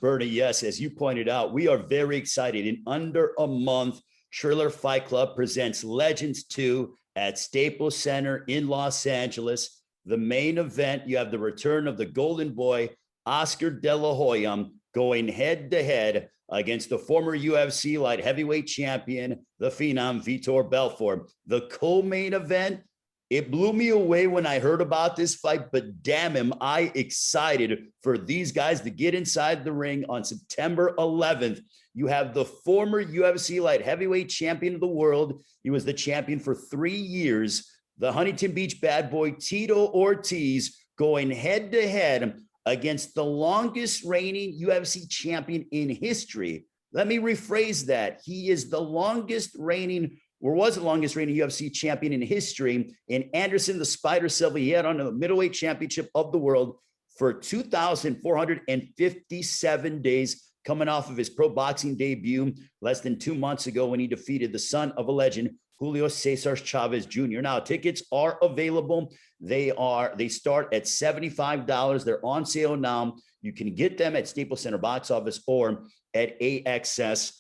Bernie, yes, as you pointed out, we are very excited. In under a month, Triller Fight Club presents Legends 2 at Staples Center in Los Angeles. The main event, you have the return of the Golden Boy, Oscar De La Hoya, going head-to-head against the former UFC light heavyweight champion, the Phenom Vitor Belfort. The co-main event, it blew me away when I heard about this fight, but damn am I excited for these guys to get inside the ring on September 11th. You have the former UFC light heavyweight champion of the world. He was the champion for 3 years. The Huntington Beach bad boy, Tito Ortiz, going head-to-head against the longest reigning UFC champion in history. Let me rephrase that. He is the longest reigning, or was the longest reigning UFC champion in history. And Anderson the Spider Silva, he had on the middleweight championship of the world for 2,457 days, coming off of his pro boxing debut less than 2 months ago when he defeated the son of a legend, Julio Cesar Chavez Jr. Now, tickets are available. They start at $75. They're on sale now. You can get them at Staples Center box office or at AXS.com.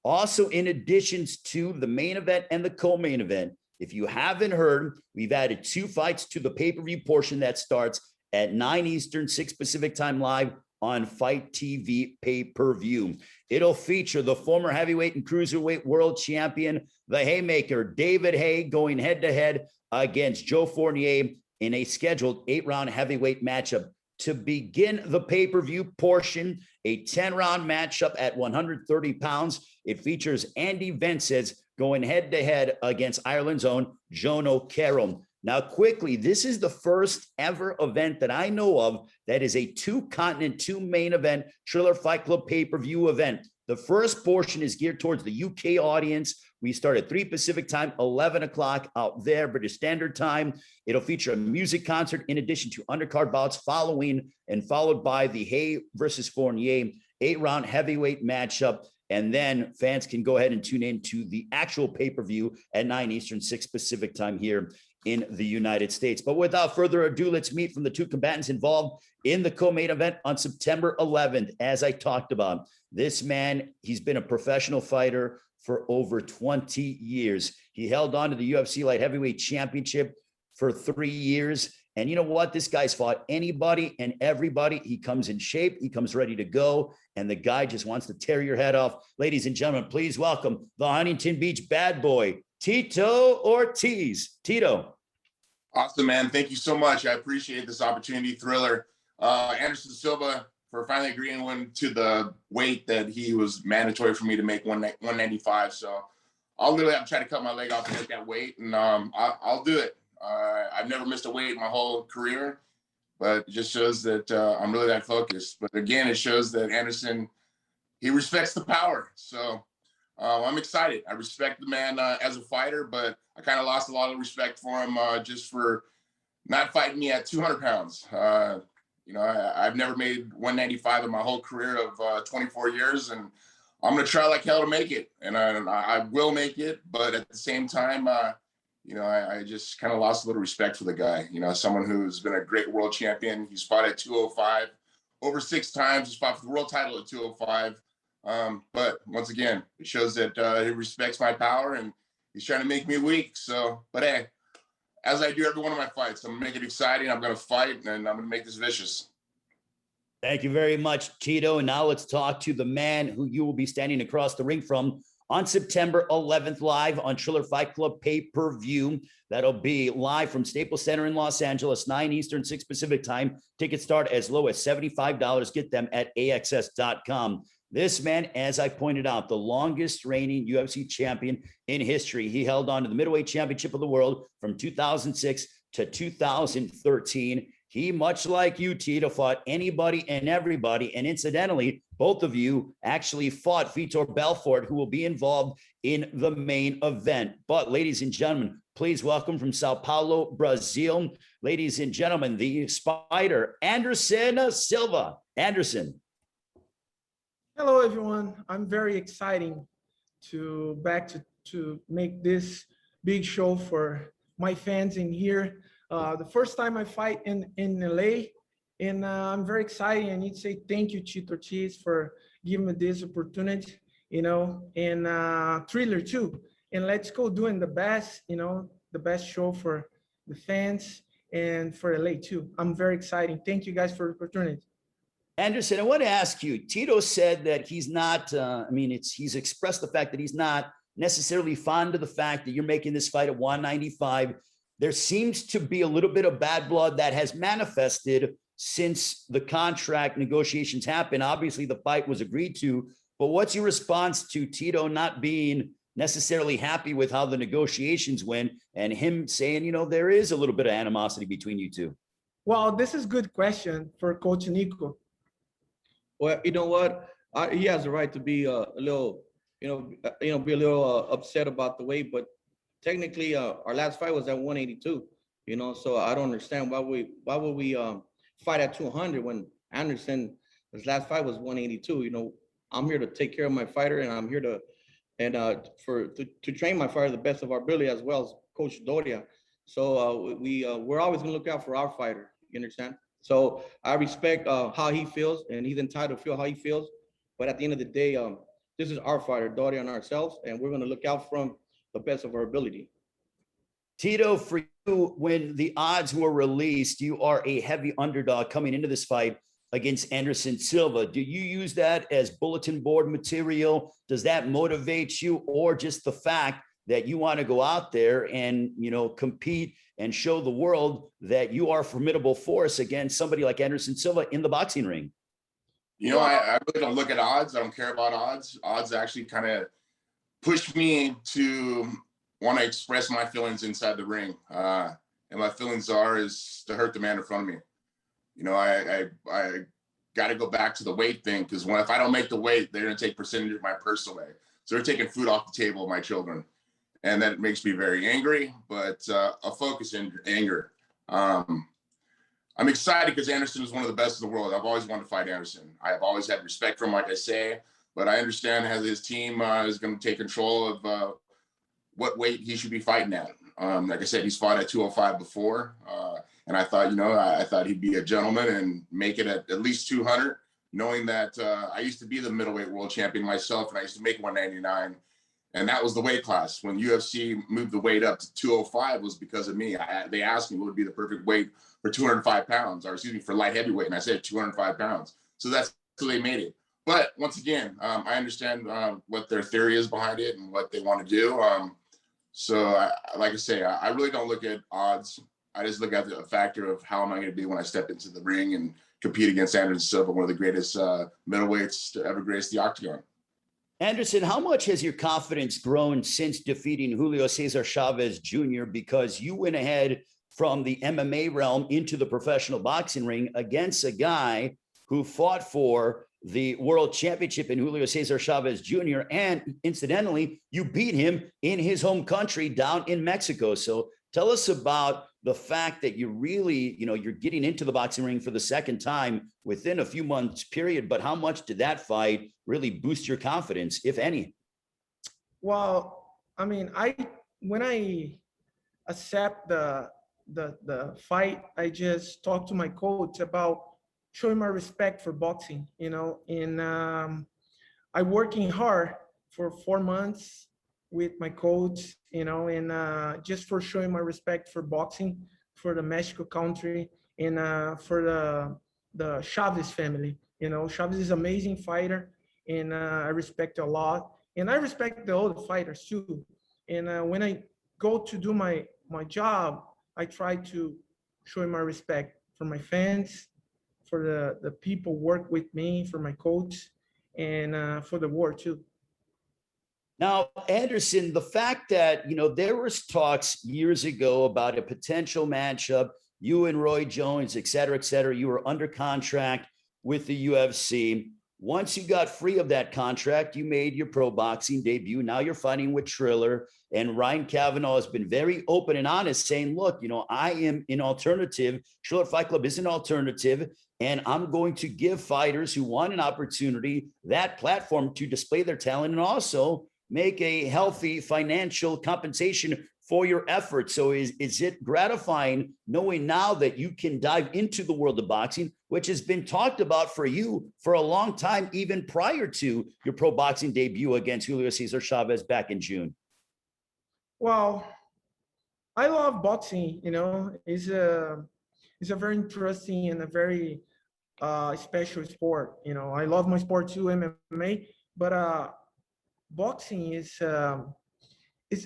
Also, in addition to the main event and the co-main event, if you haven't heard, we've added 2 fights to the pay-per-view portion that starts at 9 Eastern, 6 Pacific time live on Fight TV pay-per-view. It'll feature the former heavyweight and cruiserweight world champion, the Haymaker, David Haye, going head-to-head against Joe Fournier in a scheduled 8-round heavyweight matchup. To begin the pay-per-view portion, a 10-round matchup at 130 pounds. It features Andy Vences going head-to-head against Ireland's own Joan O'Carroll. Now, quickly, this is the first ever event that I know of that is a 2-continent, 2-main event Triller Fight Club pay-per-view event. The first portion is geared towards the UK audience. We start at 3 Pacific time, 11 o'clock out there, British Standard Time. It'll feature a music concert in addition to undercard bouts followed by the Haye versus Fournier 8-round heavyweight matchup. And then fans can go ahead and tune in to the actual pay-per-view at 9 Eastern, 6 Pacific time here in the United States. But without further ado, let's meet from the 2 combatants involved in the co-main event on September 11th. As I talked about, this man, he's been a professional fighter for over 20 years. He held on to the UFC light heavyweight championship for 3 years. And you know what? This guy's fought anybody and everybody. He comes in shape. He comes ready to go. And the guy just wants to tear your head off. Ladies and gentlemen, please welcome the Huntington Beach bad boy, Tito Ortiz. Tito. Awesome, man. Thank you so much. I appreciate this opportunity, Thriller. Anderson Silva for finally agreeing to the weight that he was mandatory for me to make 195. So I'll literally have to try to cut my leg off to get that weight, and I'll do it. I've never missed a weight my whole career, but it just shows that I'm really that focused. But again, it shows that Anderson, he respects the power. So I'm excited. I respect the man as a fighter, but I kind of lost a lot of respect for him just for not fighting me at 200 pounds. I've never made 195 in my whole career of 24 years, and I'm going to try like hell to make it. And I will make it, but at the same time, I just kind of lost a little respect for the guy. Someone who's been a great world champion. He's fought at 205 over 6 times. He's fought for the world title at 205. But once again, it shows that he respects my power and he's trying to make me weak. So, but hey, as I do every one of my fights, I'm gonna make it exciting. I'm gonna fight and I'm gonna make this vicious. Thank you very much, Tito. And now let's talk to the man who you will be standing across the ring from on September 11th, live on Triller Fight Club pay-per-view. That'll be live from Staples Center in Los Angeles, 9 Eastern, 6 Pacific time. Tickets start as low as $75. Get them at AXS.com. This man, as I pointed out, the longest reigning UFC champion in history. He held on to the middleweight championship of the world from 2006 to 2013. He, much like you, Tito, fought anybody and everybody. And incidentally, both of you actually fought Vitor Belfort, who will be involved in the main event. But ladies and gentlemen, please welcome from Sao Paulo, Brazil, ladies and gentlemen, the Spider, Anderson Silva. Anderson. Hello, everyone. I'm very excited to make this big show for my fans in here. The first time I fight in LA, And I'm very excited. I need to say thank you, Tito Ortiz, for giving me this opportunity, and Triller too. And let's go doing the best, the best show for the fans and for LA too. I'm very excited. Thank you guys for the opportunity. Anderson, I want to ask you, Tito said that he's not, he's expressed the fact that he's not necessarily fond of the fact that you're making this fight at 195. There seems to be a little bit of bad blood that has manifested since the contract negotiations happened. Obviously, the fight was agreed to, but what's your response to Tito not being necessarily happy with how the negotiations went and him saying, there is a little bit of animosity between you two? Well, this is a good question for Coach Nico. Well, you know what? He has the right to be a little, be a little upset about the weight. But technically, our last fight was at 182. So I don't understand why would we fight at 200 when Anderson, his last fight was 182. I'm here to take care of my fighter, and I'm here to train my fighter the best of our ability, as well as Coach Doria. So we're always gonna look out for our fighter. You understand? So I respect how he feels, and he's entitled to feel how he feels. But at the end of the day, this is our fighter, Doria, and ourselves, and we're going to look out from the best of our ability. Tito, for you, when the odds were released, you are a heavy underdog coming into this fight against Anderson Silva. Do you use that as bulletin board material? Does that motivate you, or just the fact that you want to go out there and, compete and show the world that you are a formidable force against somebody like Anderson Silva in the boxing ring? I really don't look at odds. I don't care about odds. Odds actually kind of push me to want to express my feelings inside the ring. And my feelings is to hurt the man in front of me. I got to go back to the weight thing, because if I don't make the weight, they're going to take percentage of my purse away. So they're taking food off the table of my children. And that makes me very angry, but a focus in anger. I'm excited because Anderson is one of the best in the world. I've always wanted to fight Anderson. I've always had respect for him, like I say, but I understand how his team is going to take control of what weight he should be fighting at. Like I said, he's fought at 205 before. And I thought, I thought he'd be a gentleman and make it at least 200, knowing that I used to be the middleweight world champion myself, and I used to make 199. And that was the weight class. When UFC moved the weight up to 205 was because of me. They asked me what would be the perfect weight for 205 pounds, or for light heavyweight. And I said 205 pounds. So that's so they made it. But once again, I understand what their theory is behind it and what they want to do. Like I say, I really don't look at odds. I just look at the factor of how am I going to be when I step into the ring and compete against Anderson Silva, one of the greatest middleweights to ever grace the octagon. Anderson, how much has your confidence grown since defeating Julio Cesar Chavez Jr.? Because you went ahead from the MMA realm into the professional boxing ring against a guy who fought for the world championship in Julio Cesar Chavez Jr. And incidentally, you beat him in his home country down in Mexico. So tell us about the fact that you really, you're getting into the boxing ring for the second time within a few months period, but how much did that fight really boost your confidence, if any? Well, when I accept the fight, I just talked to my coach about showing my respect for boxing, and I working hard for 4 months with my coach, and just for showing my respect for boxing, for the Mexico country, and for the Chavez family. Chavez is an amazing fighter, and I respect a lot. And I respect the other fighters too. And when I go to do my job, I try to show my respect for my fans, for the people work with me, for my coach, and for the world too. Now, Anderson, the fact that, there was talks years ago about a potential matchup, you and Roy Jones, et cetera, you were under contract with the UFC. Once you got free of that contract, you made your pro boxing debut. Now you're fighting with Triller, and Ryan Kavanaugh has been very open and honest, saying, look, I am an alternative. Triller Fight Club is an alternative, and I'm going to give fighters who want an opportunity that platform to display their talent and also make a healthy financial compensation for your effort. So is it gratifying knowing now that you can dive into the world of boxing, which has been talked about for you for a long time, even prior to your pro boxing debut against Julio Cesar Chavez back in June? Well, I love boxing. It's a very interesting and a very special sport. I love my sport too, MMA, but boxing is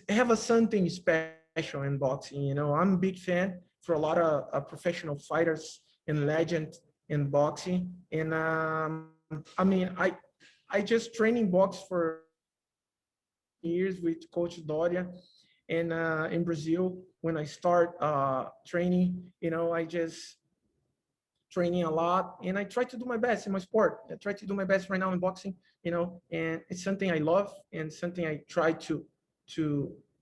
have a something special in boxing. I'm a big fan for a lot of professional fighters and legends in boxing. And I mean, I just training box for years with Coach Doria, and in Brazil when I start training, I just training a lot, and I try to do my best in my sport. I try to do my best right now in boxing, and it's something I love and something I try to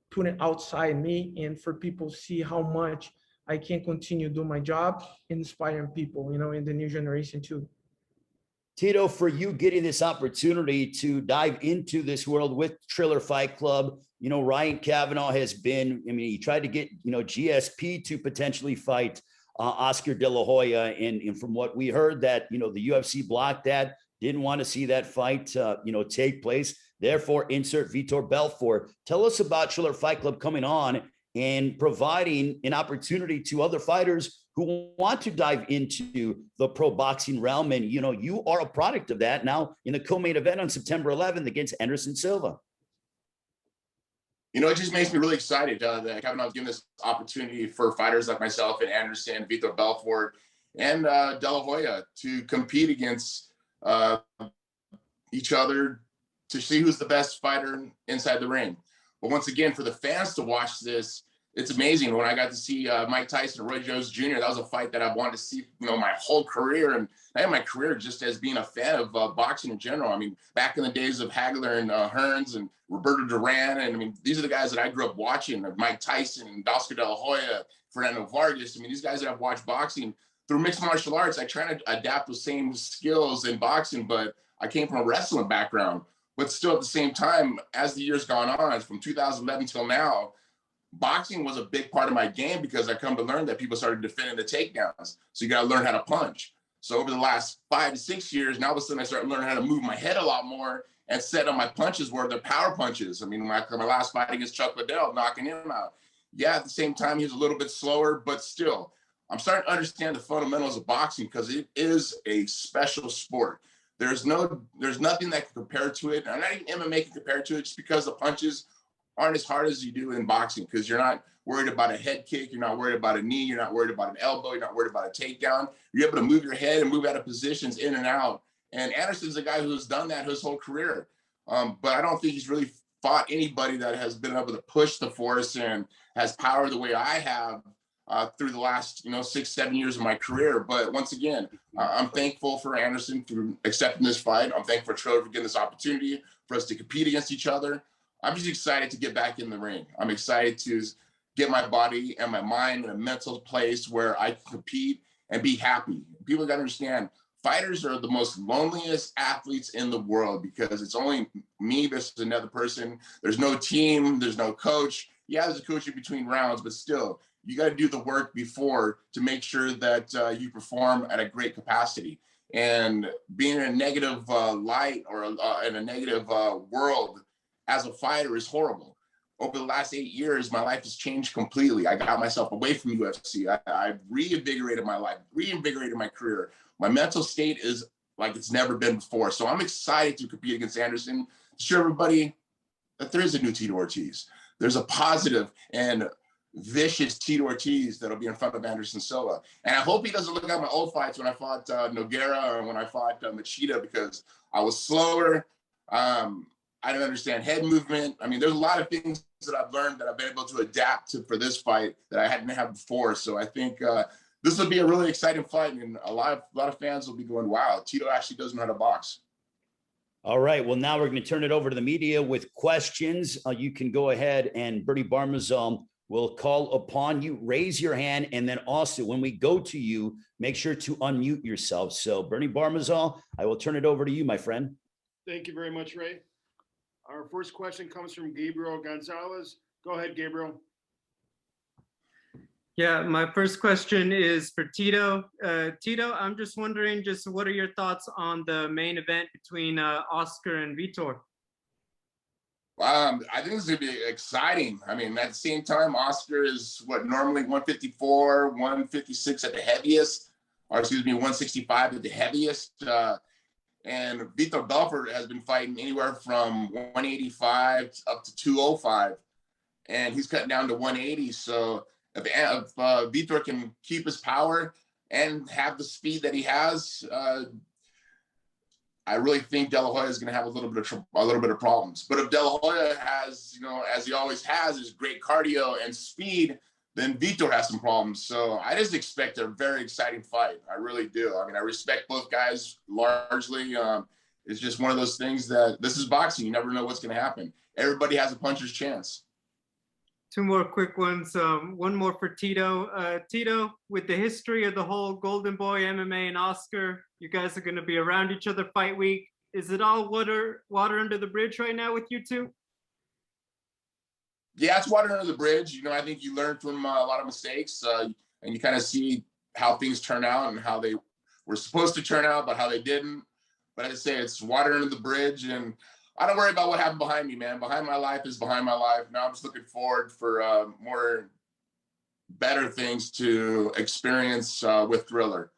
put it outside me, and for people see how much I can continue do my job, inspiring people, in the new generation too. Tito, for you getting this opportunity to dive into this world with Triller Fight Club, Ryan Kavanaugh has been, he tried to get, GSP to potentially fight Oscar De La Hoya. And from what we heard that, the UFC blocked that, didn't want to see that fight, take place. Therefore, insert Vitor Belfort. Tell us about Triller Fight Club coming on and providing an opportunity to other fighters who want to dive into the pro boxing realm. And, you are a product of that now in the co-main event on September 11th against Anderson Silva. It just makes me really excited that Kavanaugh's given this opportunity for fighters like myself and Anderson, Vitor Belfort, and De La Hoya to compete against each other to see who's the best fighter inside the ring. But once again, for the fans to watch this, it's amazing. When I got to see Mike Tyson and Roy Jones Jr., that was a fight that I've wanted to see, my whole career, and not even my career, just as being a fan of boxing in general. I mean, back in the days of Hagler and Hearns and Roberto Duran, and these are the guys that I grew up watching, Mike Tyson and Oscar De La Hoya, Fernando Vargas. These guys that I've watched boxing through mixed martial arts. I try to adapt the same skills in boxing, but I came from a wrestling background. But still, at the same time, as the years gone on, from 2011 till now, boxing was a big part of my game because I come to learn that people started defending the takedowns. So you got to learn how to punch. So over the last 5 to 6 years, now all of a sudden I started learning how to move my head a lot more and set on my punches where they're power punches. My last fight against Chuck Liddell, knocking him out. Yeah, at the same time, he was a little bit slower, but still, I'm starting to understand the fundamentals of boxing because it is a special sport. There's nothing that can compare to it. And not even MMA can compare to it just because the punches aren't as hard as you do in boxing, because you're not worried about a head kick, you're not worried about a knee, you're not worried about an elbow, you're not worried about a takedown. You're able to move your head and move out of positions in and out. And Anderson's a guy who's done that his whole career. But I don't think he's really fought anybody that has been able to push the force and has power the way I have through the last 6-7 years of my career. But once again, I'm thankful for Anderson for accepting this fight. I'm thankful for Triller for getting this opportunity for us to compete against each other. I'm just excited to get back in the ring. I'm excited to get my body and my mind in a mental place where I can compete and be happy. People got to understand, fighters are the most loneliest athletes in the world because it's only me versus another person. There's no team, there's no coach. Yeah, there's a coach in between rounds, but still, you got to do the work before to make sure that you perform at a great capacity. And being in a negative light or in a negative world as a fighter is horrible. Over the last 8 years, my life has changed completely. I got myself away from UFC. I reinvigorated my life, reinvigorated my career. My mental state is like it's never been before. So I'm excited to compete against Anderson, to show everybody that there is a new Tito Ortiz. There's a positive and vicious Tito Ortiz that'll be in front of Anderson Silva. And I hope he doesn't look at my old fights when I fought Nogueira or when I fought Machida, because I was slower. I don't understand head movement. There's a lot of things that I've learned that I've been able to adapt to for this fight that I hadn't had before. So I think this will be a really exciting fight, and a lot of fans will be going, wow, Tito actually does know how to box. All right. Well, now we're going to turn it over to the media with questions. You can go ahead, and Bernie Barmazal will call upon you. Raise your hand, and then also when we go to you, make sure to unmute yourself. So Bernie Barmazal, I will turn it over to you, my friend. Thank you very much, Ray. Our first question comes from Gabriel Gonzalez. Go ahead, Gabriel. Yeah, my first question is for Tito. Tito, I'm just wondering, just what are your thoughts on the main event between Oscar and Vitor? I think it's gonna be exciting. I mean, at the same time, Oscar is what normally 154, 156 at the heaviest, or excuse me, 165 at the heaviest. And Vitor Belfort has been fighting anywhere from 185 up to 205, and he's cutting down to 180. So if Vitor can keep his power and have the speed that he has, I really think De La Hoya is going to have a little bit of problems. But if De La Hoya has, you know, as he always has, is great cardio and speed, then Vitor has some problems. So I just expect a very exciting fight. I really do. I mean, I respect both guys largely. It's just one of those things that this is boxing. You never know what's going to happen. Everybody has a puncher's chance. Two more quick ones. One more for Tito. Tito, with the history of the whole Golden Boy MMA and Oscar, you guys are going to be around each other fight week. Is it all water under the bridge right now with you two? Yeah, it's water under the bridge. You know, I think you learn from a lot of mistakes, and you kind of see how things turn out and how they were supposed to turn out, but how they didn't. But I say it's water under the bridge, and I don't worry about what happened behind me, man. Behind my life is behind my life. Now I'm just looking forward for better things to experience with Triller.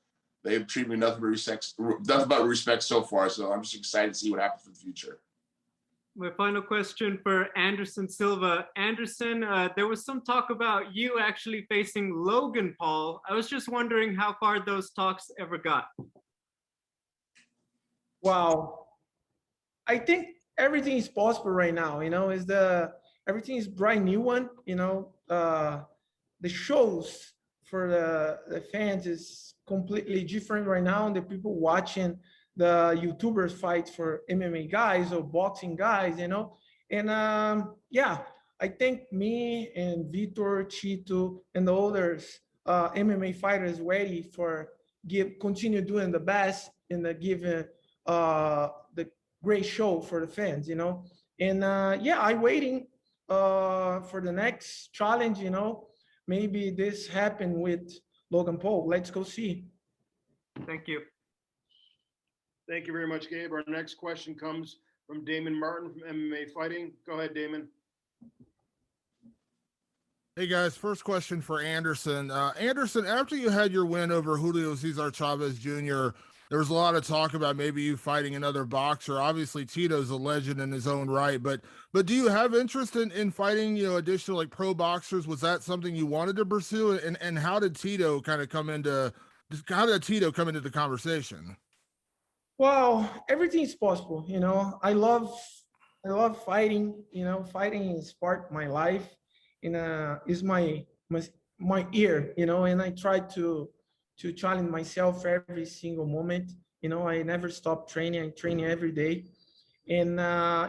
They've treated me nothing but respect so far. So I'm just excited to see what happens in the future. My final question for Anderson Silva. Anderson, there was some talk about you actually facing Logan Paul. I was just wondering how far those talks ever got. Wow. I think everything is possible right now, you know, everything is brand new one, you know, the shows for the fans is completely different right now. And the people watching the YouTubers fight for MMA guys or boxing guys, you know, and yeah, I think me and Vitor, Tito, and the others MMA fighters ready for continue doing the best in the given the great show for the fans, you know. And yeah, I'm waiting for the next challenge, you know. Maybe this happened with Logan Paul. Let's go see. Thank you. Thank you very much, Gabe. Our next question comes from Damon Martin from MMA Fighting. Go ahead, Damon. Hey guys, first question for Anderson. Anderson, after you had your win over Julio Cesar Chavez Jr., there was a lot of talk about maybe you fighting another boxer. Obviously, Tito's a legend in his own right, but do you have interest in fighting, you know, additional like pro boxers? Was that something you wanted to pursue? And how did Tito kind of come into the conversation? Well, everything is possible, you know. I love fighting, you know. Fighting is part of my life, and is my ear, you know. And I try to challenge myself every single moment, you know. I never stop training. I train every day, and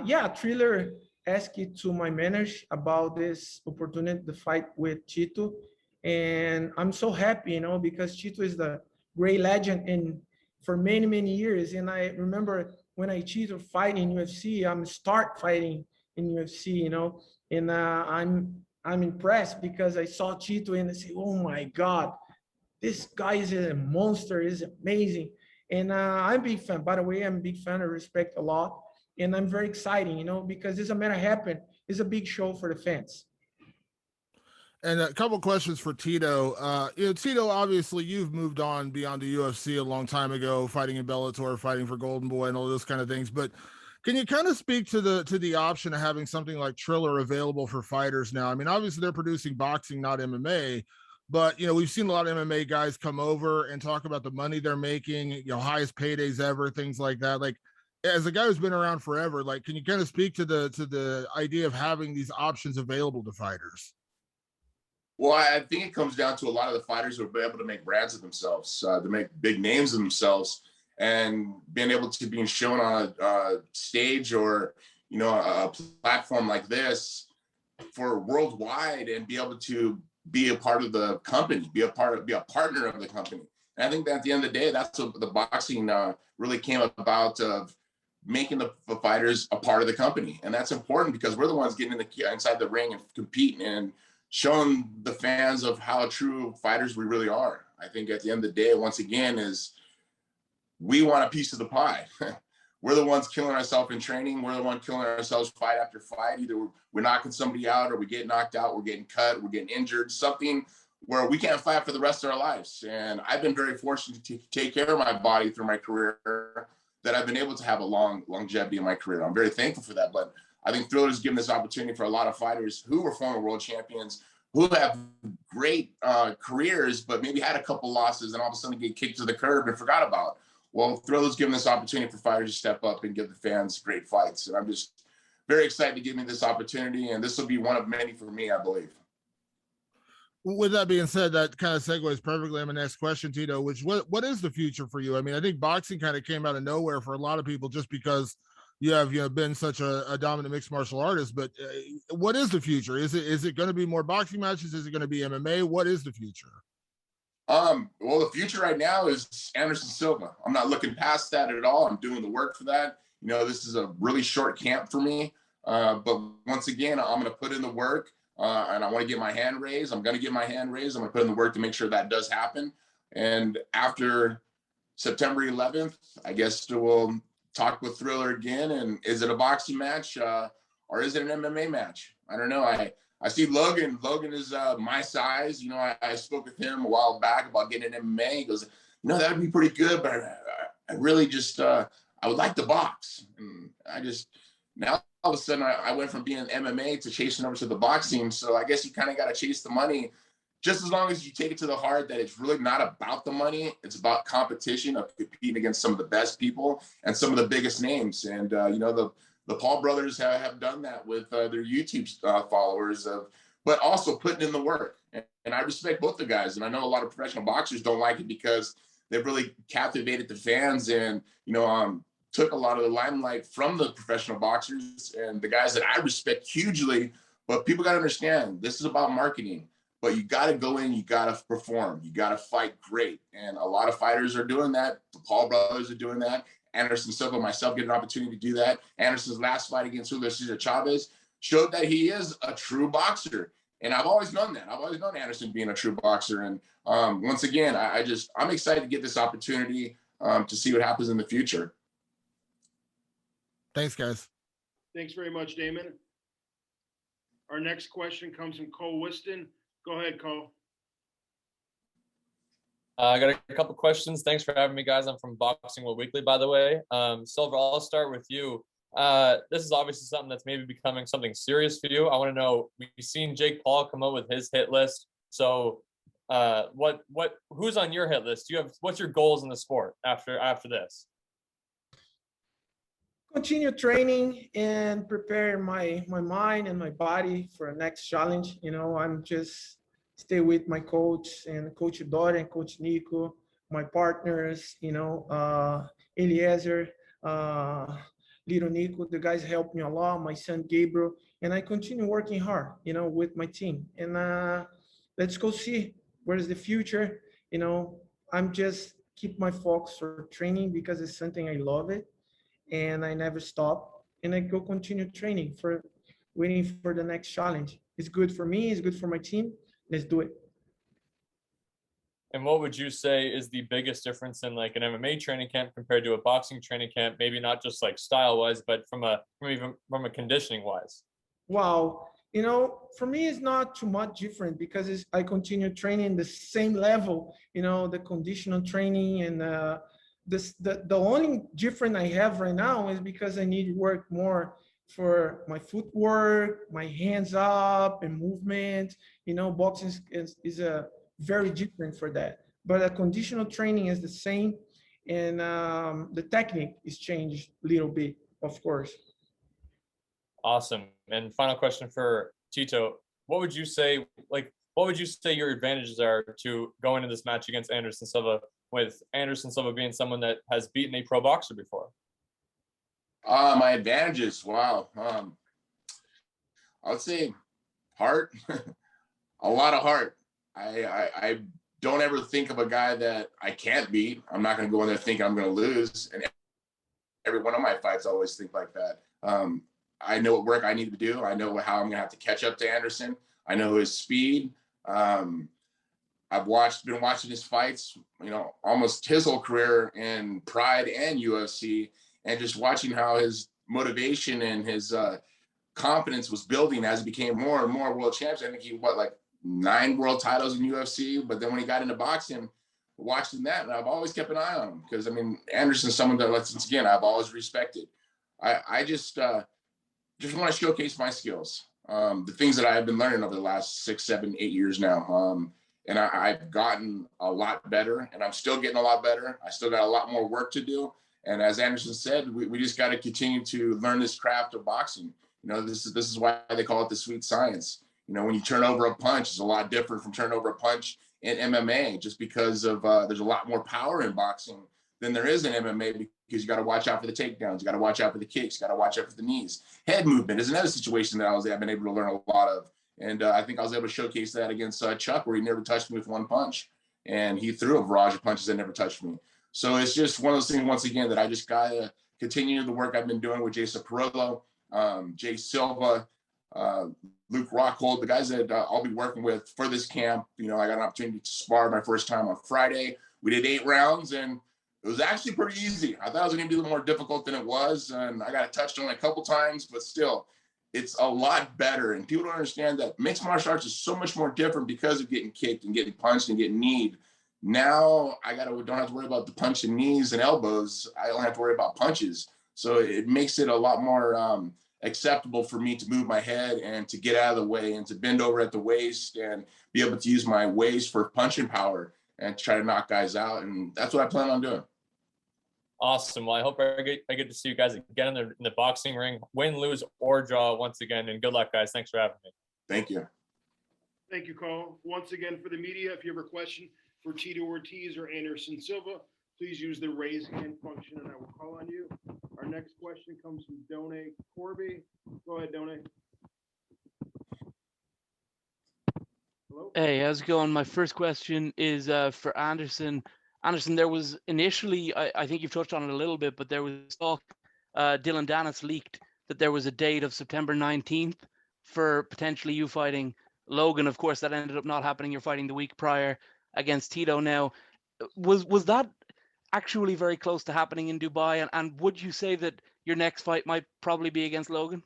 yeah, Triller asked it to my manager about this opportunity to fight with Tito, and I'm so happy, you know, because Tito is the great legend in for many years. And I remember when I Tito fight in UFC, I'm start fighting in UFC, you know, and I'm impressed because I saw Tito and I say, oh my God, this guy is a monster, is amazing. And I'm a big fan. By the way, I'm a big fan. I respect a lot. And I'm very excited, you know, because this matter happen. It's a big show for the fans. And a couple questions for Tito. You know, Tito, obviously you've moved on beyond the UFC a long time ago, fighting in Bellator, fighting for Golden Boy and all those kind of things. But can you kind of speak to the option of having something like Triller available for fighters now? I mean, obviously they're producing boxing, not MMA, but you know, we've seen a lot of MMA guys come over and talk about the money they're making, you know, highest paydays ever, things like that. Like, as a guy who's been around forever, like, can you kind of speak to the idea of having these options available to fighters? Well, I think it comes down to a lot of the fighters who are able to make brands of themselves, to make big names of themselves, and being able to be shown on a stage or, you know, a platform like this for worldwide, and be able to be a part of the company, be a partner of the company. And I think that at the end of the day, that's what the boxing really came about, of making the fighters a part of the company. And that's important because we're the ones getting inside the ring and competing and shown the fans of how true fighters we really are. I think at the end of the day, once again, is we want a piece of the pie. We're the ones killing ourselves in training. We're the ones killing ourselves fight after fight. Either we're knocking somebody out, or we get knocked out, we're getting cut, we're getting injured, something where we can't fight for the rest of our lives. And I've been very fortunate to take care of my body through my career, that I've been able to have a longevity in my career. I'm very thankful for that. But I think Thriller has given this opportunity for a lot of fighters who were former world champions, who have great careers, but maybe had a couple losses and all of a sudden get kicked to the curb and forgot about. Well, Thriller's given this opportunity for fighters to step up and give the fans great fights. And I'm just very excited to give me this opportunity. And this will be one of many for me, I believe. With that being said, that kind of segues perfectly on my next question, Tito, which what is the future for you? I mean, I think boxing kind of came out of nowhere for a lot of people just because you have, been such a dominant mixed martial artist, but what is the future? Is it going to be more boxing matches? Is it going to be MMA? What is the future? Well, the future right now is Anderson Silva. I'm not looking past that at all. I'm doing the work for that. This is a really short camp for me. But once again, I'm going to put in the work, and I want to get my hand raised. I'm going to get my hand raised. I'm going to put in the work to make sure that does happen. And after September 11th, I guess we'll talk with Thriller again. And is it a boxing match, or is it an MMA match? I don't know. I see Logan. Logan is my size. I spoke with him a while back about getting an MMA. He goes, that would be pretty good, but I really just, I would like to box. And now all of a sudden I went from being MMA to chasing over to the boxing. So I guess you kind of got to chase the money, just as long as you take it to the heart that it's really not about the money. It's about competition, of competing against some of the best people and some of the biggest names. And, the Paul brothers have done that with their YouTube followers, but also putting in the work. And I respect both the guys. And I know a lot of professional boxers don't like it because they've really captivated the fans and, took a lot of the limelight from the professional boxers and the guys that I respect hugely. But people got to understand, this is about marketing. But you got to go in, you got to perform, you got to fight great. And a lot of fighters are doing that. The Paul brothers are doing that. Anderson Silva, myself, get an opportunity to do that. Anderson's last fight against Julio Cesar Chavez showed that he is a true boxer. And I've always known that. I've always known Anderson being a true boxer. And once again, I'm excited to get this opportunity to see what happens in the future. Thanks, guys. Thanks very much, Damon. Our next question comes from Cole Whiston. Go ahead, Cole. I got a couple questions. Thanks for having me, guys. I'm from Boxing World Weekly, by the way. Silva, I'll start with you. This is obviously something that's maybe becoming something serious for you. I want to know, we've seen Jake Paul come up with his hit list. So who's on your hit list? What's your goals in the sport after this? Continue training and prepare my mind and my body for the next challenge. I'm just stay with my coach and Coach Dora and Coach Nico, my partners, Eliezer, little Nico, the guys helped me a lot, my son Gabriel, and I continue working hard, with my team. And let's go see where's the future. I'm just keep my focus for training because it's something I love it. And I never stop, and I go continue training for waiting for the next challenge. It's good for me, it's good for my team. Let's do it. And what would you say is the biggest difference in like an MMA training camp compared to a boxing training camp? Maybe not just like style wise, but from a conditioning wise. Wow, for me it's not too much different because I continue training the same level. The conditional training and the only difference I have right now is because I need to work more for my footwork, my hands up and movement. Boxing is a very different for that. But a conditional training is the same, and the technique is changed a little bit, of course. Awesome. And final question for Tito: what would you say your advantages are to go into this match against Anderson Silva, with Anderson Silva being someone that has beaten a pro boxer before? My advantages, wow. I would say heart, a lot of heart. I don't ever think of a guy that I can't beat. I'm not going to go in there thinking I'm going to lose. And every one of my fights, I always think like that. I know what work I need to do. I know how I'm going to have to catch up to Anderson. I know his speed. I've been watching his fights, almost his whole career in Pride and UFC, and just watching how his motivation and his confidence was building as he became more and more world champions. I think he like 9 world titles in UFC, but then when he got into boxing, watching that, and I've always kept an eye on him because Anderson's someone that, once again, I've always respected. I just want to showcase my skills, the things that I've been learning over the last 6, 7, 8 years now. And I've gotten a lot better, and I'm still getting a lot better. I still got a lot more work to do. And as Anderson said, we just got to continue to learn this craft of boxing. This is why they call it the sweet science. When you turn over a punch, it's a lot different from turning over a punch in MMA, just because of there's a lot more power in boxing than there is in MMA, because you got to watch out for the takedowns, you got to watch out for the kicks, you got to watch out for the knees. Head movement is another situation that I've been able to learn a lot of. And I think I was able to showcase that against Chuck, where he never touched me with one punch. And he threw a barrage of punches that never touched me. So it's just one of those things, once again, that I just got to continue the work I've been doing with Jason Perillo, Jay Silva, Luke Rockhold, the guys that I'll be working with for this camp. I got an opportunity to spar my first time on Friday. We did 8 rounds, and it was actually pretty easy. I thought it was going to be a little more difficult than it was. And I got touched on a couple times, but still, it's a lot better. And people don't understand that mixed martial arts is so much more different because of getting kicked and getting punched and getting kneed. Now don't have to worry about the punch and knees and elbows. I don't have to worry about punches. So it makes it a lot more acceptable for me to move my head and to get out of the way and to bend over at the waist and be able to use my waist for punching power and try to knock guys out. And that's what I plan on doing. Awesome. Well, I hope I get to see you guys again in the boxing ring, win, lose, or draw once again. And good luck, guys. Thanks for having me. Thank you. Thank you, Carl. Once again, for the media, if you have a question for Tito Ortiz or Anderson Silva, please use the raise hand function and I will call on you. Our next question comes from Done Corby. Go ahead, Done. Hello? Hey, how's it going? My first question is for Anderson. Anderson, there was initially, I think you've touched on it a little bit, but there was talk, Dylan Dennis leaked that there was a date of September 19th for potentially you fighting Logan. Of course, that ended up not happening. You're fighting the week prior against Tito now. Was that actually very close to happening in Dubai? And would you say that your next fight might probably be against Logan?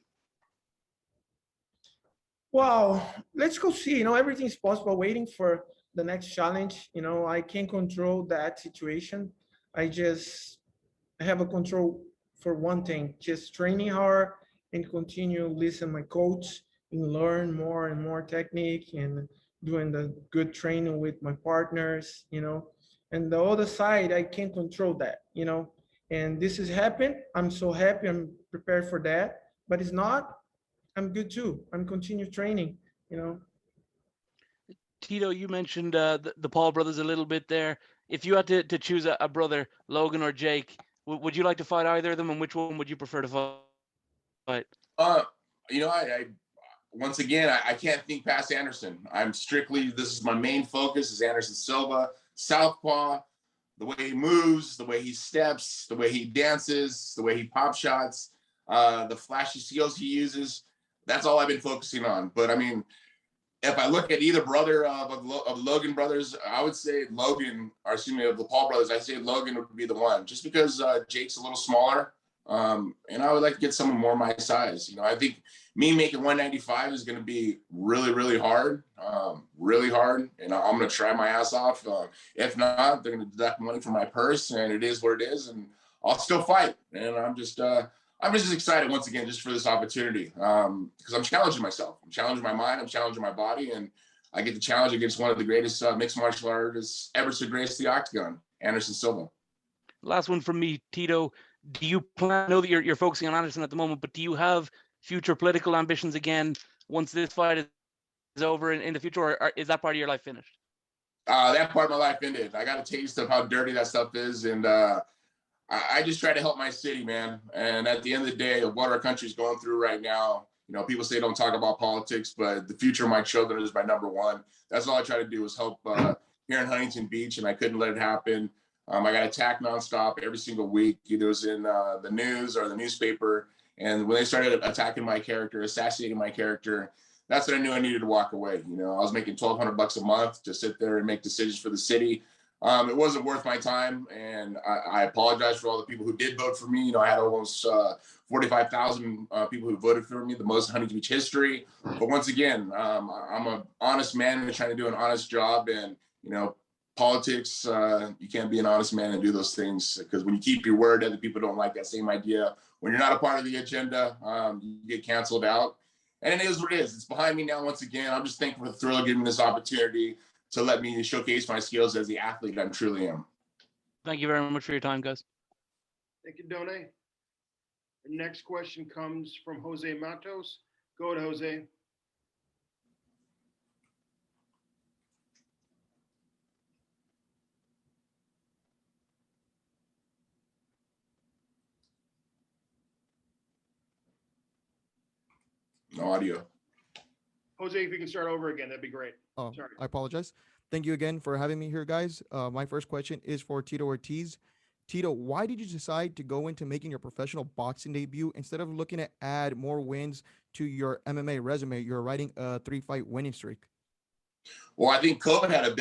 Well, let's go see. Everything's possible. Waiting for the next challenge. I can't control that situation. I have a control for one thing, just training hard and continue listen my coach and learn more and more technique and doing the good training with my partners, and the other side, I can't control that, and this has happened. I'm so happy. I'm prepared for that, but it's not, I'm good too. I'm continue training, Tito, you mentioned the Paul brothers a little bit there. If you had to choose a brother, Logan or Jake, would you like to fight either of them, and which one would you prefer to fight? I once again, I can't think past Anderson. This is my main focus is Anderson Silva, southpaw, the way he moves, the way he steps, the way he dances, the way he pop shots, the flashy skills he uses. That's all I've been focusing on. But if I look at either brother of Logan brothers, I would say Logan, or excuse me, of the Paul brothers, I'd say Logan would be the one, just because Jake's a little smaller. And I would like to get someone more my size. I think me making 195 is going to be really, really hard, And I'm going to try my ass off. If not, they're going to deduct money from my purse, and it is what it is. And I'll still fight. And I'm just excited once again, just for this opportunity. Because I'm challenging myself. I'm challenging my mind. I'm challenging my body. And I get the challenge against one of the greatest mixed martial artists ever to grace the octagon, Anderson Silva. Last one from me, Tito. Do you plan? I know that you're focusing on Anderson at the moment, but do you have future political ambitions again once this fight is over in the future, or is that part of your life finished? That part of my life ended. I got a taste of how dirty that stuff is, and I just try to help my city, man. And at the end of the day, of what our country's going through right now, people say don't talk about politics, but the future of my children is my number one. That's all I try to do is help here in Huntington Beach, and I couldn't let it happen. I got attacked nonstop every single week. It was in the news or the newspaper. And when they started attacking my character, assassinating my character, that's when I knew I needed to walk away. You know, I was making $1,200 a month to sit there and make decisions for the city. It wasn't worth my time, and I apologize for all the people who did vote for me. You know, I had almost 45,000 people who voted for me, the most in Huntington Beach history. But once again, I'm an honest man and trying to do an honest job. And, you know, politics, you can't be an honest man and do those things, because when you keep your word, other people don't like that same idea. When you're not a part of the agenda, you get canceled out. And it is what it is. It's behind me now once again. I'm just thankful for the Triller giving me this opportunity to let me showcase my skills as the athlete I truly am. Thank you very much for your time, guys. Thank you, Done. The next question comes from Jose Matos. Go ahead, Jose. No audio. Jose, if you can start over again, that'd be great. Oh, Sorry. I apologize. Thank you again for having me here, guys. My first question is for Tito Ortiz. Tito, why did you decide to go into making your professional boxing debut instead of looking to add more wins to your MMA resume? You're riding a 3-fight winning streak. Well, I think COVID had a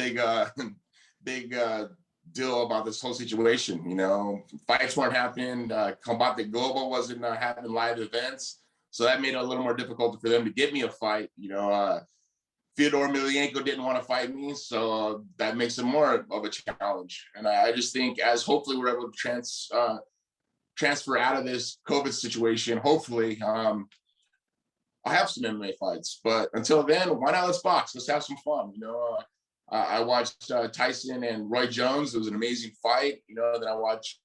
big deal about this whole situation. You know, fights weren't happening. Combate Global wasn't having live events. So that made it a little more difficult for them to give me a fight. You know, Fyodor Emelianenko didn't want to fight me, so that makes it more of a challenge. And I just think, as hopefully we're able to transfer out of this COVID situation, hopefully I have some MMA fights. But until then, why not let's box? Let's have some fun. You know, I watched Tyson and Roy Jones. It was an amazing fight. You know, then I watched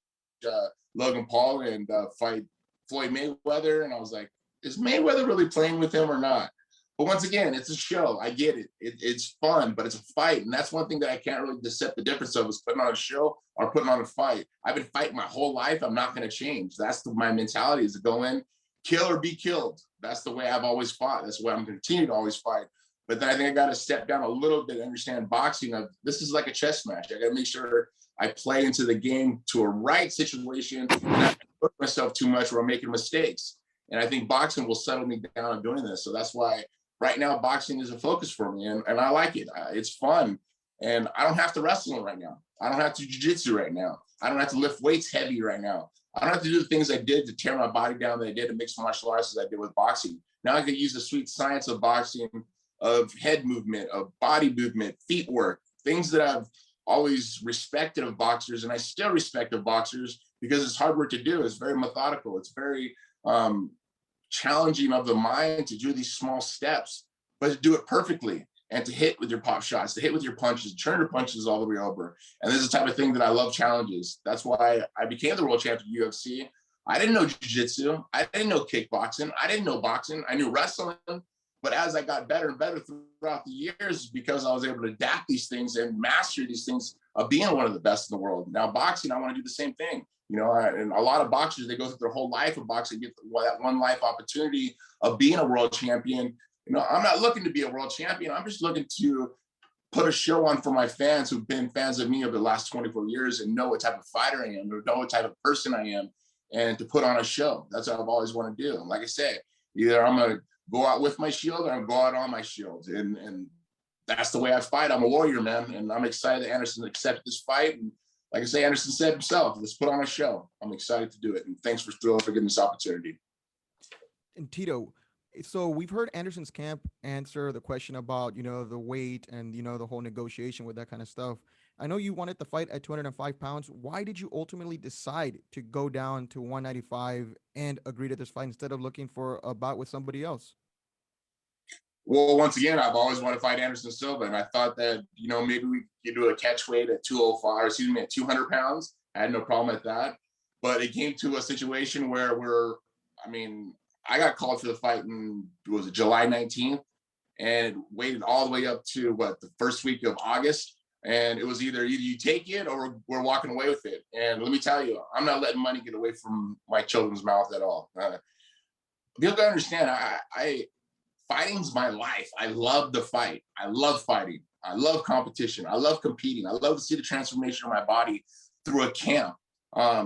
Logan Paul and fight Floyd Mayweather, and I was like, is Mayweather really playing with him or not? But once again, it's a show. I get it. It's fun, but it's a fight. And that's one thing that I can't really dissect the difference of, is putting on a show or putting on a fight. I've been fighting my whole life. I'm not going to change. That's my mentality, is to go in, kill or be killed. That's the way I've always fought. That's the way I'm going to continue to always fight. But then I think I got to step down a little bit and understand boxing. This is like a chess match. I got to make sure I play into the game to a right situation and not put myself too much where I'm making mistakes. And I think boxing will settle me down on doing this. So that's why right now boxing is a focus for me, and I like it. It's fun, and I don't have to wrestle right now. I don't have to jiu-jitsu right now. I don't have to lift weights heavy right now. I don't have to do the things I did to tear my body down that I did in mixed martial arts as I did with boxing. Now I can use the sweet science of boxing, of head movement, of body movement, feet work, things that I've always respected of boxers, and I still respect of boxers, because it's hard work to do. It's very methodical. It's very challenging of the mind to do these small steps, but to do it perfectly and to hit with your pop shots, to hit with your punches, turn your punches all the way over. And this is the type of thing that I love, challenges. That's why I became the world champion of UFC. I didn't know jiu-jitsu. I didn't know kickboxing. I didn't know boxing. I knew wrestling. But as I got better and better throughout the years, because I was able to adapt these things and master these things of being one of the best in the world. Now boxing, I want to do the same thing. You know, and a lot of boxers, they go through their whole life of boxing, get that one life opportunity of being a world champion. You know, I'm not looking to be a world champion. I'm just looking to put a show on for my fans who've been fans of me over the last 24 years and know what type of fighter I am, or know what type of person I am, and to put on a show. That's what I've always wanted to do. And like I said, either I'm going to go out with my shield or I'm going to go out on my shield. And that's the way I fight. I'm a warrior, man. And I'm excited that Anderson accepted this fight. And like I say, Anderson said himself, let's put on a show. I'm excited to do it. And thanks for Triller for giving this opportunity. And Tito, so we've heard Anderson's camp answer the question about, you know, the weight and, you know, the whole negotiation with that kind of stuff. I know you wanted to fight at 205 pounds. Why did you ultimately decide to go down to 195 and agree to this fight instead of looking for a bout with somebody else? Well, once again, I've always wanted to fight Anderson Silva, and I thought that, you know, maybe we could do a catch weight at 200 pounds. I had no problem at that. But it came to a situation where I got called for the fight in, was it July 19th, and waited all the way up to the first week of August. And it was either you take it or we're walking away with it. And let me tell you, I'm not letting money get away from my children's mouth at all. People gotta understand, fighting's my life. I love the fight. I love fighting. I love competition. I love competing. I love to see the transformation of my body through a camp. I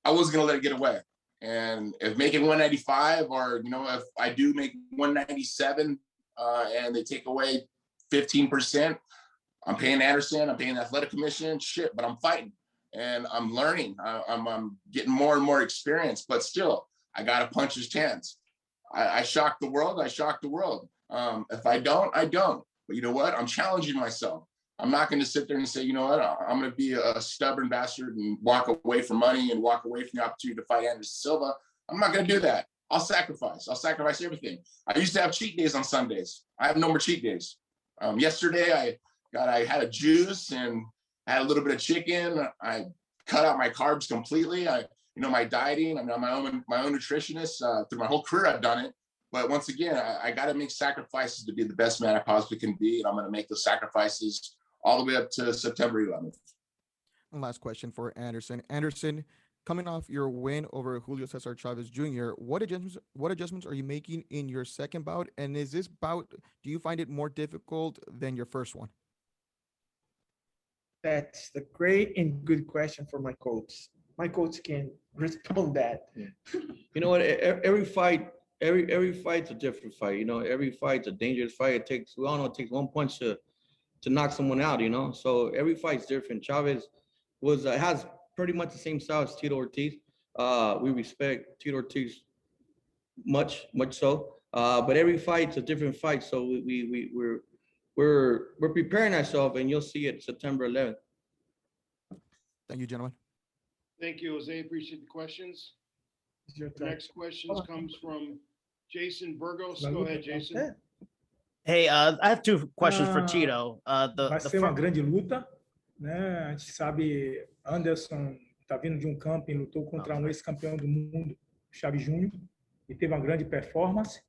wasn't gonna let it get away. And if making 195, or, you know, if I do make 197 and they take away 15%, I'm paying Anderson, I'm paying the athletic commission, shit, but I'm fighting and I'm learning. I'm getting more and more experience, but still, I got to punch his chance. I shocked the world. I shocked the world. If I don't, I don't. But you know what? I'm challenging myself. I'm not going to sit there and say, you know what? I'm going to be a stubborn bastard and walk away from money and walk away from the opportunity to fight Anderson Silva. I'm not going to do that. I'll sacrifice. I'll sacrifice everything. I used to have cheat days on Sundays. I have no more cheat days. Yesterday, I had a juice and had a little bit of chicken. I cut out my carbs completely. My dieting. I'm my own nutritionist. Through my whole career, I've done it. But once again, I got to make sacrifices to be the best man I possibly can be, and I'm going to make those sacrifices all the way up to September 11th. And last question for Anderson. Anderson, coming off your win over Julio Cesar Chavez Jr., what adjustments are you making in your second bout? And is this bout, do you find it more difficult than your first one? That's the great and good question for my coach. My coach can respond that. You know what? Every fight's a different fight. You know, every fight's a dangerous fight. We all know it takes one punch to knock someone out. You know, so every fight's different. Chavez has pretty much the same style as Tito Ortiz. We respect Tito Ortiz much so. But every fight's a different fight. So we're preparing ourselves, and you'll see it September 11th. Thank you, gentlemen. Thank you, Jose. Appreciate the questions. It's your The turn. next questions comes from Jason Burgos. Go ahead, Jason. Hey, I have two questions for Ah, Tito. Vai ser uma grande luta, né? A gente sabe, Anderson tá vindo de um camping, lutou contra um ex-campeão do mundo, Chaves Júnior, e teve uma grande performance.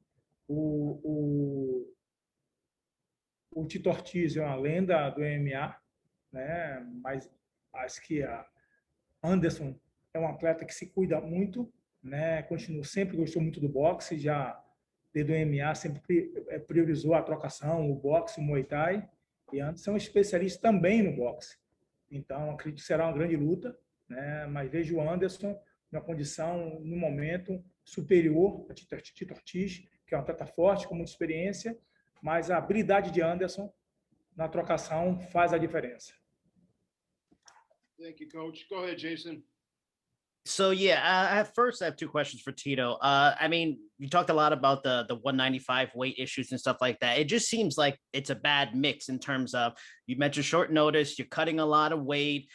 O Tito Ortiz é uma lenda do MMA, né? Mas acho que a Anderson é um atleta que se cuida muito, né? Sempre gostou muito do boxe, já desde o MMA sempre priorizou a trocação, o boxe, o Muay Thai, e Anderson é um especialista também no boxe. Então, acredito que será uma grande luta, né? Mas vejo o Anderson numa condição, no momento, superior a Tito Ortiz, que é um atleta forte, com muita experiência, mas a habilidade de Anderson na trocação faz a diferença. Thank you, Coach. Go ahead, Jason. So yeah, at first I have two questions for Tito. I mean, you talked a lot about the 195 weight issues and stuff like that. It just seems like it's a bad mix in terms of, you mentioned short notice, you're cutting a lot of weight.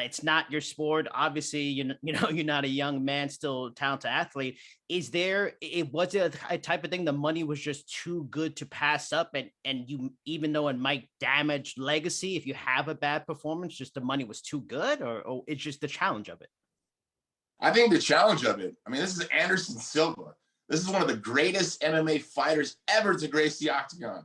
It's not your sport. Obviously, you know, you're not a young man, still a talented athlete. Was it a type of thing, the money was just too good to pass up, and you, even though it might damage legacy if you have a bad performance, just the money was too good, or it's just the challenge of it? I think the challenge of it, I mean, this is Anderson Silva. This is one of the greatest MMA fighters ever to grace the octagon.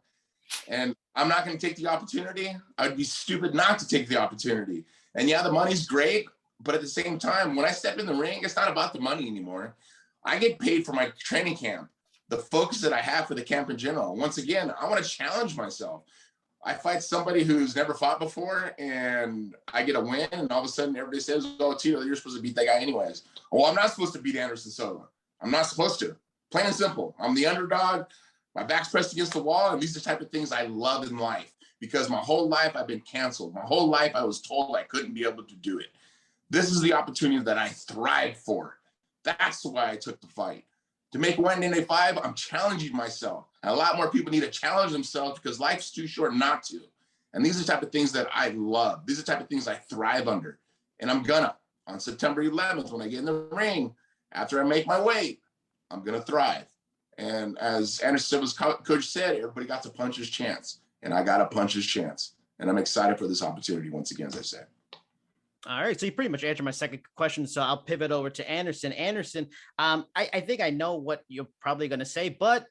And I'm not going to take the opportunity. I would be stupid not to take the opportunity. And yeah, the money's great, but at the same time, when I step in the ring, it's not about the money anymore. I get paid for my training camp, the focus that I have for the camp in general. Once again, I want to challenge myself. I fight somebody who's never fought before, and I get a win, and all of a sudden everybody says, oh, Tito, you're supposed to beat that guy anyways. Well, I'm not supposed to beat Anderson Silva. I'm not supposed to. Plain and simple. I'm the underdog. My back's pressed against the wall, and these are the type of things I love in life, because my whole life I've been canceled. My whole life I was told I couldn't be able to do it. This is the opportunity that I thrive for. That's why I took the fight. To make 195, I'm challenging myself. And a lot more people need to challenge themselves, because life's too short not to. And these are the type of things that I love. These are the type of things I thrive under. And I'm gonna, on September 11th, when I get in the ring, after I make my weight, I'm gonna thrive. And as Anderson Silva's coach said, everybody got to punch his chance. And I got to punch his chance. And I'm excited for this opportunity once again, as I said. All right, so you pretty much answered my second question, so I'll pivot over to Anderson. Anderson, I think I know what you're probably going to say, but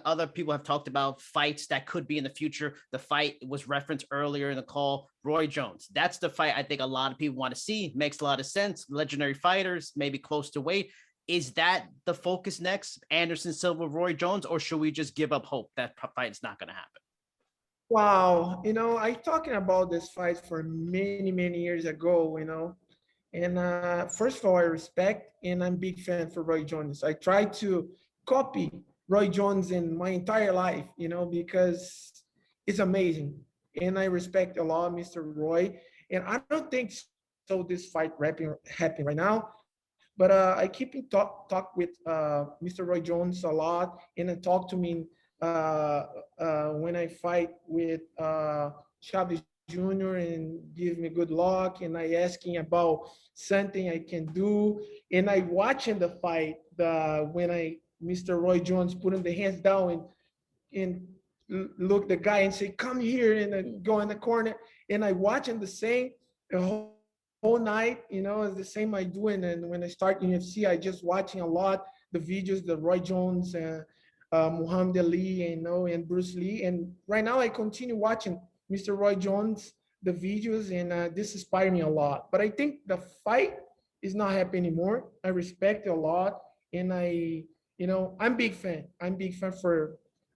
other people have talked about fights that could be in the future. The fight was referenced earlier in the call, Roy Jones. That's the fight I think a lot of people want to see. Makes a lot of sense. Legendary fighters, maybe close to weight. Is that the focus next, Anderson Silva, Roy Jones, or should we just give up hope that fight is not going to happen? Wow, I talking about this fight for many years ago, And first of all, I respect and I'm a big fan for Roy Jones. I try to copy Roy Jones in my entire life, because it's amazing. And I respect a lot Mr. Roy. And I don't think so this fight happening right now. But I keep in talk with Mr. Roy Jones a lot, and I talk to me when I fight with Chavez Jr. and give me good luck, and I asking about something I can do, and I watching the fight when Mr. Roy Jones putting the hands down and look the guy and say, come here, and then go in the corner. And I watching the same the whole night, it's the same I do. And then when I start UFC, I just watching a lot the videos, the Roy Jones, Muhammad Ali, and Bruce Lee. And right now I continue watching Mr. Roy Jones, the videos, and this inspired me a lot. But I think the fight is not happening anymore. I respect it a lot. And I'm big fan.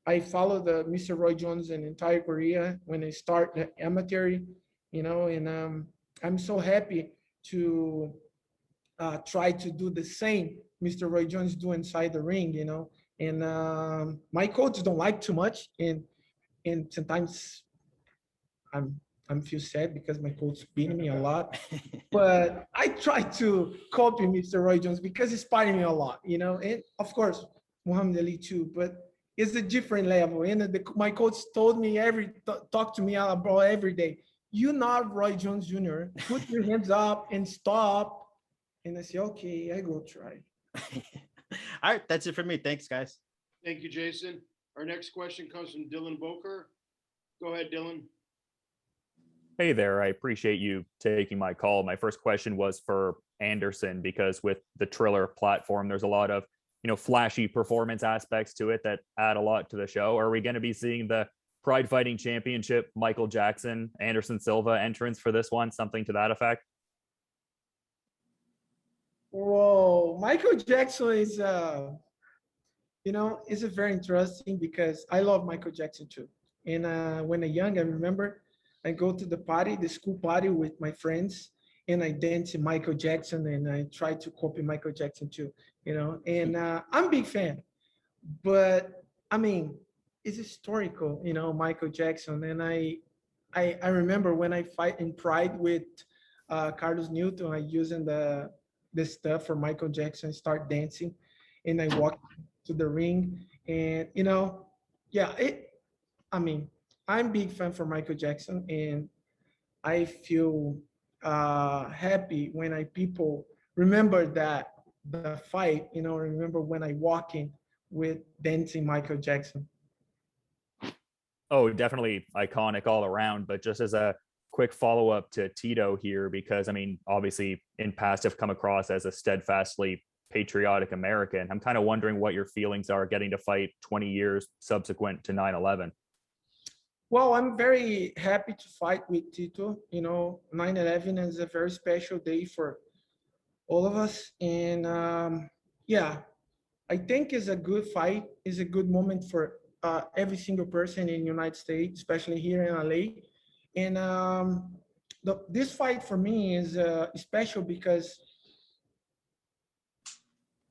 I follow the Mr. Roy Jones and entire career when I start the amateur, and I'm so happy to try to do the same Mr. Roy Jones do inside the ring, and my coaches don't like too much, and sometimes I'm feel sad because my coach beat me a lot, but I try to copy Mr. Roy Jones because it's inspiring me a lot, and of course Muhammad Ali too, but it's a different level. And my coach told me talk to me about every day. You're not Roy Jones Jr. Put your hands up and stop. And I say, okay, I go try. All right, that's it for me. Thanks, guys. Thank you, Jason. Our next question comes from Dylan Boker. Go ahead, Dylan. Hey there, I appreciate you taking my call. My first question was for Anderson, because with the Triller platform, there's a lot of flashy performance aspects to it that add a lot to the show. Are we going to be seeing the Pride Fighting Championship, Michael Jackson, Anderson Silva entrance for this one? Something to that effect? Whoa, Michael Jackson is, is a very interesting because I love Michael Jackson too. And when I young, I remember I go to the school party with my friends, and I dance to Michael Jackson, and I try to copy Michael Jackson too, and I'm a big fan. But I mean, it's historical, Michael Jackson. And I remember when I fight in Pride with Carlos Newton, I using the stuff for Michael Jackson, start dancing, and I walk to the ring, and yeah, I'm a big fan for Michael Jackson, and I feel happy when people remember that the fight, remember when I walk in with dancing Michael Jackson. Oh, definitely iconic all around. But just as a quick follow-up to Tito here, because obviously in past have come across as a steadfastly patriotic American. I'm kind of wondering what your feelings are getting to fight 20 years subsequent to 9/11. Well, I'm very happy to fight with Tito. 9/11 is a very special day for all of us. And yeah, I think it's a good fight. It's a good moment for every single person in the United States, especially here in LA. And this fight for me is special because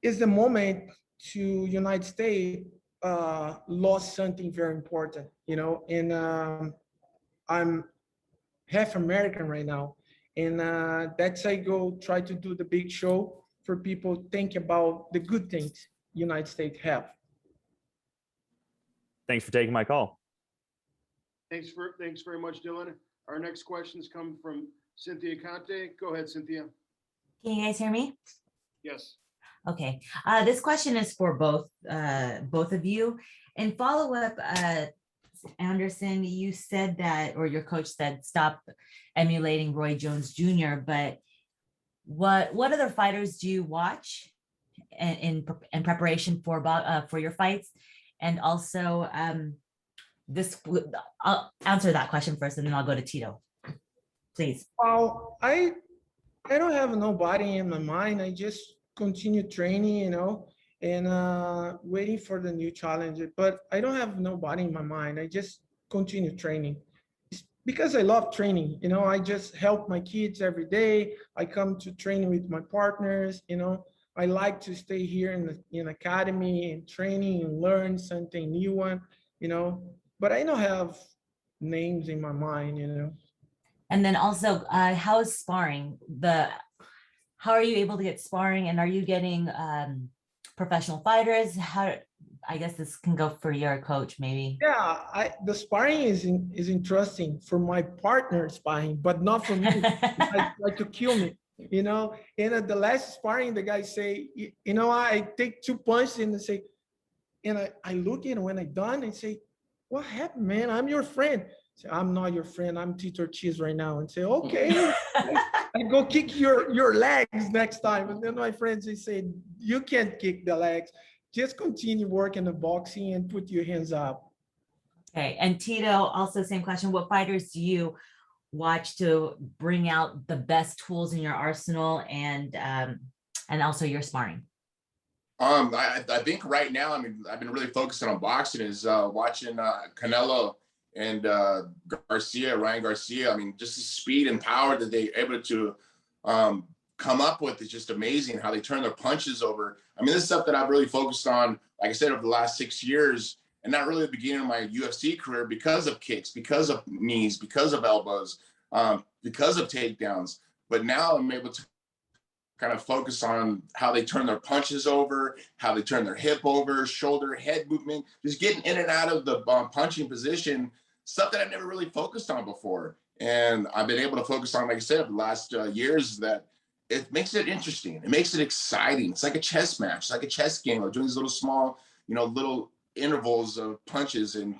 it's the moment to United States lost something very important, and I'm half American right now. And that's I go try to do the big show for people think about the good things United States have. Thanks for taking my call. Thanks very much, Dylan. Our next questions come from Cynthia Conte. Go ahead, Cynthia. Can you guys hear me? Yes. Okay. This question is for both of you. In follow-up, Anderson, you said that, or your coach said, stop emulating Roy Jones Jr. But what other fighters do you watch in preparation for your fights? And also, I'll answer that question first, and then I'll go to Tito, please. Well, I don't have nobody in my mind. I just continue training, and waiting for the new challenge. But I don't have nobody in my mind. I just continue training. because I love training. You know, I just help my kids every day. I come to training with my partners. You know, I like to stay here in academy and training and learn something new one. You know, but I don't have names in my mind. You know. And then also, how is sparring? How are you able to get sparring, and are you getting professional fighters? How, I guess this can go for your coach, maybe. Yeah, the sparring is interesting for my partner sparring, but not for me. I try to kill me, you know. And at the last sparring, the guy say, you know, I take 2 punches and say, and I look in when I done and say, what happened, man? I'm your friend. Say, I'm not your friend. I'm Tito Ortiz right now. And say, okay, I go kick your legs next time. And then my friends, they say, you can't kick the legs. Just continue working the boxing and put your hands up. Okay. And Tito, also same question. What fighters do you watch to bring out the best tools in your arsenal, and also your sparring? I think right now, I mean, I've been really focusing on boxing, is watching Canelo and Ryan Garcia. I mean, just the speed and power that they're able to come up with is just amazing. How they turn their punches over. I mean, this is stuff that I've really focused on, like I said, over the last 6 years, and not really the beginning of my UFC career, because of kicks, because of knees, because of elbows, because of takedowns. But now I'm able to kind of focus on how they turn their punches over, how they turn their hip over, shoulder, head movement, just getting in and out of the punching position, stuff that I've never really focused on before. And I've been able to focus on, like I said, the last years, that it makes it interesting. It makes it exciting. It's like a chess match. It's like a chess game. We're doing these little small, you know, little intervals of punches and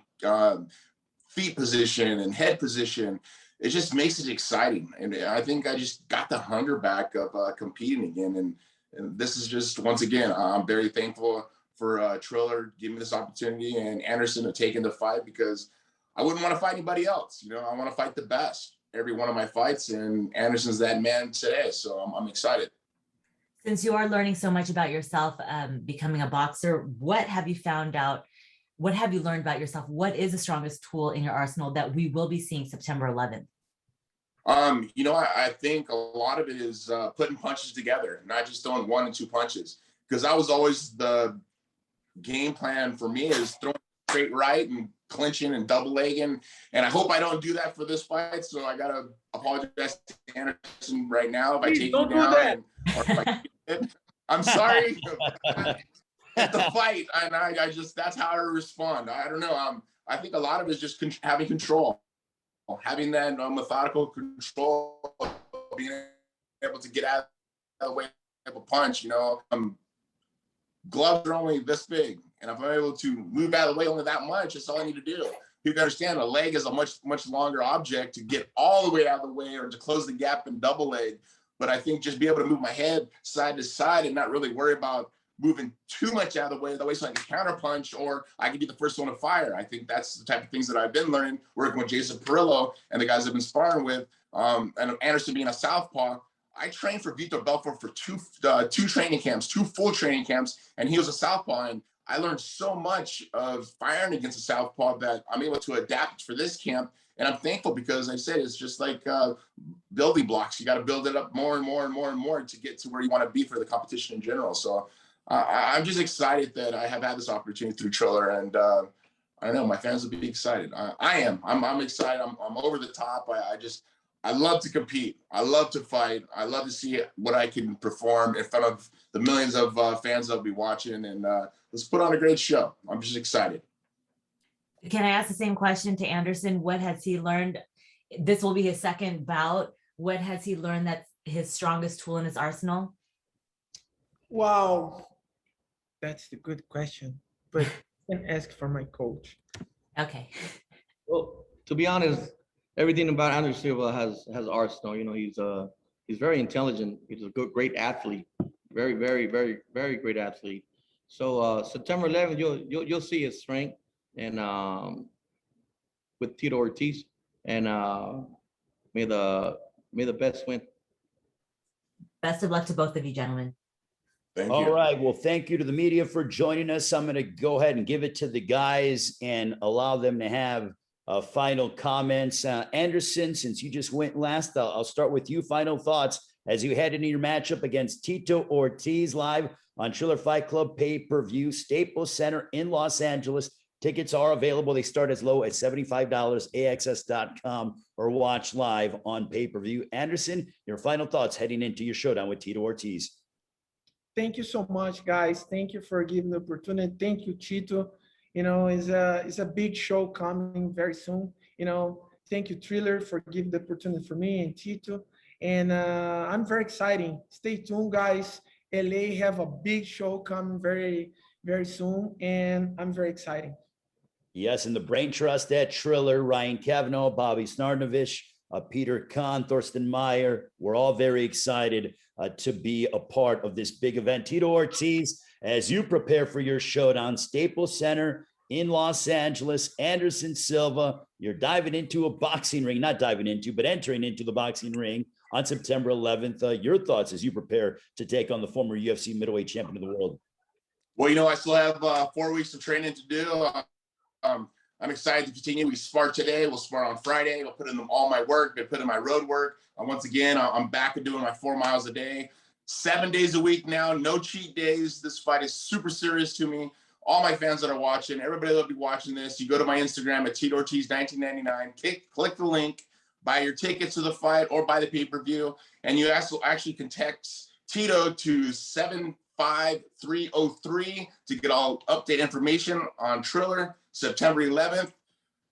feet position and head position. It just makes it exciting. And I think I just got the hunger back of competing again. And this is just, once again, I'm very thankful for Triller giving me this opportunity, and Anderson to taking the fight, because I wouldn't want to fight anybody else. You know, I want to fight the best every one of my fights, and Anderson's that man today. So I'm excited. Since you are learning so much about yourself, becoming a boxer, what have you found out? What have you learned about yourself? What is the strongest tool in your arsenal that we will be seeing September 11th? You know, I think a lot of it is putting punches together, not just throwing 1 and 2 punches. Because I was always, the game plan for me is throwing straight right and clinching and double legging. And I hope I don't do that for this fight. So I got to apologize to Anderson right now if I take you down. I'm sorry. At the fight, and I just, that's how I respond. I don't know. I think a lot of it is just having control, having that methodical control, being able to get out of the way of a punch. You know, gloves are only this big, and if I'm able to move out of the way only that much, that's all I need to do. People understand a leg is a much longer object to get all the way out of the way or to close the gap in double leg. But I think just be able to move my head side to side and not really worry about moving too much out of the way so I can counter punch, or I can be the first one to fire. I think that's the type of things that I've been learning working with Jason Perillo and the guys I've been sparring with. And Anderson being a southpaw, I trained for Vitor Belfort for two training camps, 2 full training camps, and he was a southpaw. And I learned so much of firing against a southpaw that I'm able to adapt for this camp. And I'm thankful, because, like I said, it's just like building blocks. You got to build it up more and more and more and more to get to where you want to be for the competition in general. So I'm just excited that I have had this opportunity through Triller, and I know my fans will be excited. I am. I'm excited. I'm over the top. I love to compete. I love to fight. I love to see what I can perform in front of the millions of fans that'll be watching, and let's put on a great show. I'm just excited. Can I ask the same question to Anderson? What has he learned? This will be his second bout. What has he learned that's his strongest tool in his arsenal? Wow, that's the good question, but I can ask for my coach. Okay. Well, to be honest, everything about Anderson Silva has arsenal. You know, he's very intelligent. He's a great athlete, very great athlete. So September 11th, you'll see his strength, and with Tito Ortiz, and may the best win. Best of luck to both of you, gentlemen. Thank you. All right. Well, thank you to the media for joining us. I'm going to go ahead and give it to the guys and allow them to have final comments. Anderson, since you just went last, I'll start with you. Final thoughts as you head into your matchup against Tito Ortiz live on Triller Fight Club pay-per-view, Staples Center in Los Angeles. Tickets are available. They start as low as $75, AXS.com, or watch live on pay-per-view. Anderson, your final thoughts heading into your showdown with Tito Ortiz. Thank you so much, guys. Thank you for giving the opportunity. Thank you, Tito. You know, it's a big show coming very soon. You know, thank you, Triller, for giving the opportunity for me and Tito. And I'm very excited. Stay tuned, guys. LA have a big show coming very, very soon, and I'm very excited. Yes, and the brain trust at Triller, Ryan Kavanaugh, Bobby Snarnovich, Peter Kahn, Thorsten Meyer. We're all very excited to be a part of this big event. Tito Ortiz, as you prepare for your showdown, Staples Center in Los Angeles, Anderson Silva, you're diving into a boxing ring, not diving into, but entering into the boxing ring on September 11th. Your thoughts as you prepare to take on the former UFC middleweight champion of the world? Well, you know, I still have 4 weeks of training to do. I'm excited to continue. We spar today. We'll spar on Friday. We'll put in all my work. We'll put in my road work. Once again, I'm back to doing my 4 miles a day, 7 days a week now. No cheat days. This fight is super serious to me. All my fans that are watching, everybody that'll be watching this, you go to my Instagram at Tito Ortiz 1999. Click the link, buy your tickets to the fight or buy the pay-per-view, and you actually can text Tito to 75303 to get all update information on Triller. September 11th,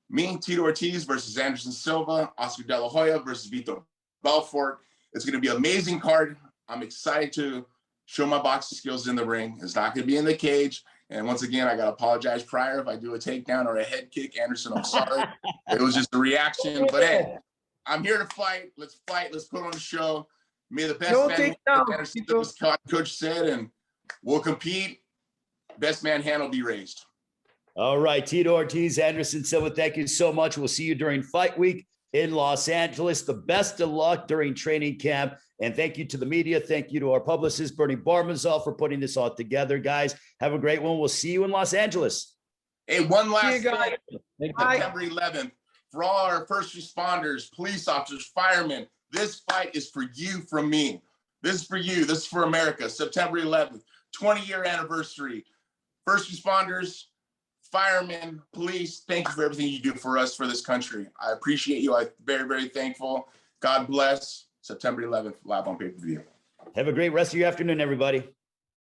me, Tito Ortiz versus Anderson Silva, Oscar De La Hoya versus Vitor Belfort. It's going to be an amazing card. I'm excited to show my boxing skills in the ring. It's not going to be in the cage. And once again, I got to apologize prior if I do a takedown or a head kick. Anderson, I'm sorry. It was just a reaction. But hey, I'm here to fight. Let's fight. Let's put on a show. May the best man, Anderson Silva's coach said, and we'll compete. Best man hand will be raised. All right, Tito Ortiz, Anderson Silva, thank you so much. We'll see you during fight week in Los Angeles. The best of luck during training camp. And thank you to the media. Thank you to our publicist, Bernie Barmazal, for putting this all together. Guys, have a great one. We'll see you in Los Angeles. Hey, one last thing. September 11th, for all our first responders, police officers, firemen, this fight is for you from me. This is for you. This is for America. September 11th, 20-year anniversary. First responders, firemen, police, thank you for everything you do for us, for this country. I appreciate you. I'm very, very thankful. God bless. September 11th, live on pay-per-view. Have a great rest of your afternoon, everybody.